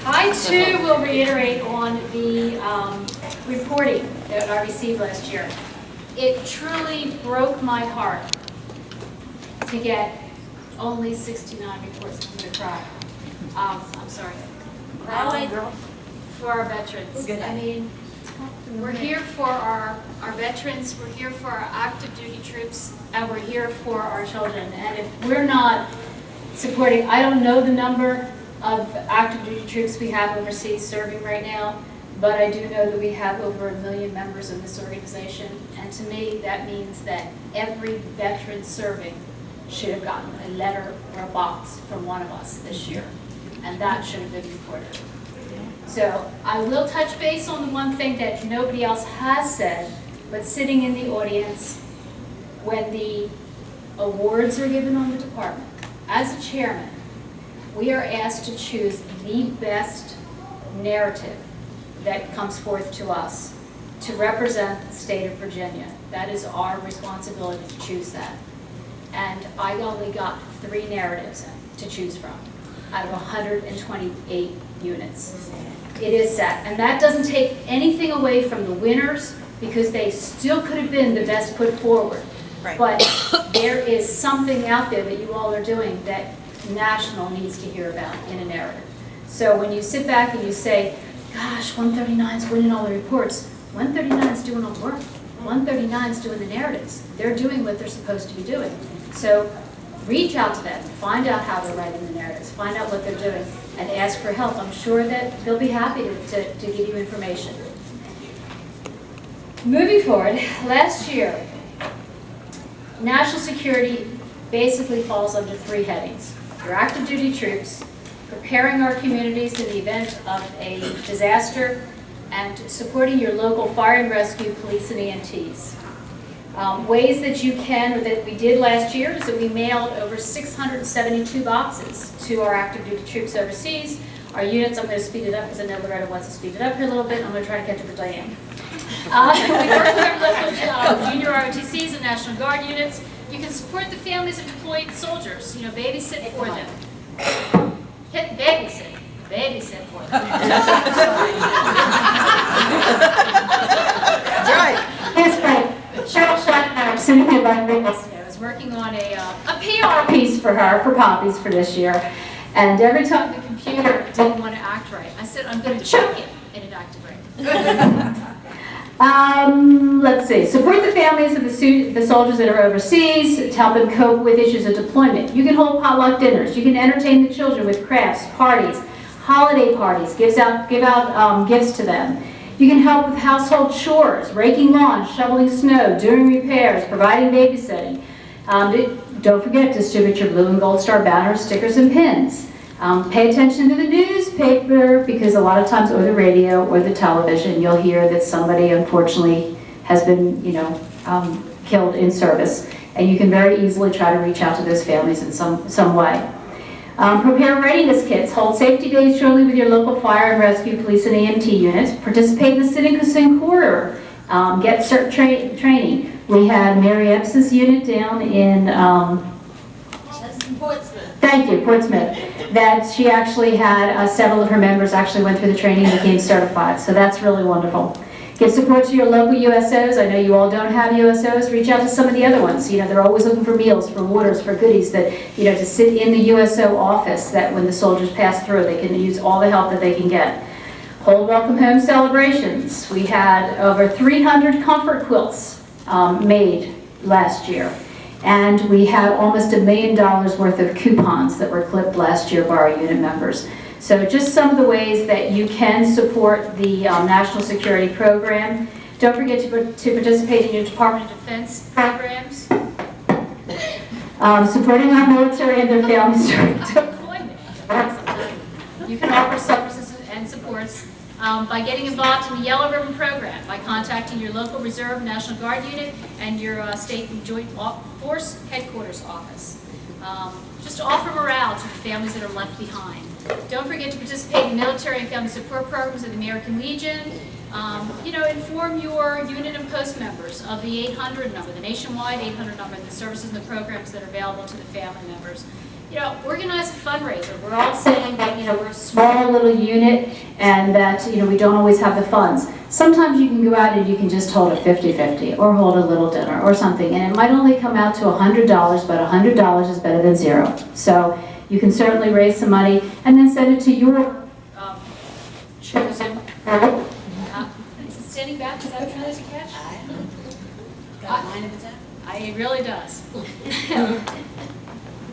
I too will reiterate on the reporting that I received last year. It truly broke my heart to get only 69 reports. I'm going to cry. I'm sorry. For our veterans. I mean, we're here for our veterans, we're here for our active duty troops, and we're here for our children. And if we're not supporting, I don't know the number of active duty troops we have overseas serving right now, but I do know that we have over 1 million members of this organization. And to me, that means that every veteran serving should have gotten a letter or a box from one of us this year. And that should have been reported. So I will touch base on the one thing that nobody else has said, but sitting in the audience, when the awards are given on the department, as a chairman, we are asked to choose the best narrative that comes forth to us to represent the state of Virginia. That is our responsibility to choose that. And I only got 3 narratives to choose from out of 128 units. It is sad. And that doesn't take anything away from the winners, because they still could have been the best put forward. Right. But there is something out there that you all are doing that national needs to hear about in a narrative. So when you sit back and you say, gosh, 139's winning all the reports, 139's doing all the work. 139's doing the narratives. They're doing what they're supposed to be doing. So reach out to them, find out how they're writing the narratives, find out what they're doing, and ask for help. I'm sure that they'll be happy to give you information. Moving forward, last year, national security basically falls under 3 headings. Your active duty troops, preparing our communities in the event of a disaster, and supporting your local fire and rescue, police, and EMTs. Ways that you can, or that we did last year, is that we mailed over 672 boxes to our active duty troops overseas. Our units, I'm going to speed it up because I know Loretta wants to speed it up here a little bit. I'm going to try to catch up with Diane. We work with our local junior ROTCs and National Guard units. You can support the families of deployed soldiers, you know, babysit for them. Babysit for them. That's right. That's right. Cheryl Schlettner, Cynthia Rodriguez, was working on a PR piece for her, for Poppies, for this year. And every time the computer didn't want to act right, I said, I'm going to choke it, and it acted right. Let's see. Support the families of the soldiers that are overseas to help them cope with issues of deployment. You can hold potluck dinners. You can entertain the children with crafts, parties, holiday parties, give out gifts to them. You can help with household chores, raking lawns, shoveling snow, doing repairs, providing babysitting. Don't forget to distribute your blue and gold star banners, stickers, and pins. Pay attention to the newspaper, because a lot of times, or the radio or the television, you'll hear that somebody unfortunately has been, killed in service, and you can very easily try to reach out to those families in some way. Prepare readiness kits. Hold safety days jointly with your local fire and rescue, police, and EMT units. Participate in the Citizen Corridor. Get CERT training. We had Mary Epps's unit down in Portsmouth. Thank you, Portsmouth. That she actually had several of her members actually went through the training and became certified. So that's really wonderful. Give support to your local USOs. I know you all don't have USOs. Reach out to some of the other ones. They're always looking for meals, for waters, for goodies that, to sit in the USO office, that when the soldiers pass through, they can use all the help that they can get. Hold welcome home celebrations. We had over 300 comfort quilts made last year. And we had almost $1 million worth of coupons that were clipped last year by our unit members. So just some of the ways that you can support the National Security Program. Don't forget to participate in your Department of Defense programs. Supporting our military and their families during deployment. You can offer services and supports by getting involved in the Yellow Ribbon Program, by contacting your local Reserve National Guard unit and your State and Joint Force Headquarters office. Just to offer morale to the families that are left behind. Don't forget to participate in military and family support programs of the American Legion. Inform your unit and post members of the 800 number, the nationwide 800 number, and the services and the programs that are available to the family members. organize a fundraiser. We're all saying that, we're a small little unit and that, we don't always have the funds. Sometimes you can go out and you can just hold a 50-50 or hold a little dinner or something, and it might only come out to $100, but $100 is better than zero. So you can certainly raise some money and then send it to your chosen. Is it standing back? Is that what trying to catch? Got a line of its own. It really does.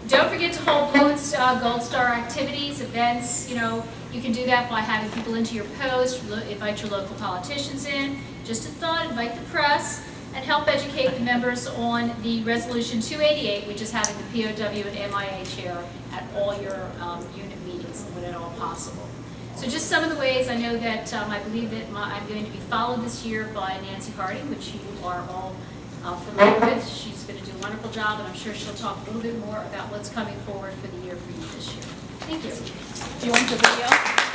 Don't forget to hold Gold Star activities, events. You can do that by having people into your post, invite your local politicians in. Just a thought, invite the press, and help educate the members on the Resolution 288, which is having the POW and MIA chair at all your unit meetings when at all possible. So just some of the ways. I know that I believe that I'm going to be followed this year by Nancy Harding, which you are all familiar with. She's going to do a wonderful job, and I'm sure she'll talk a little bit more about what's coming forward for the year for you this year. Thank you. Do you want the video?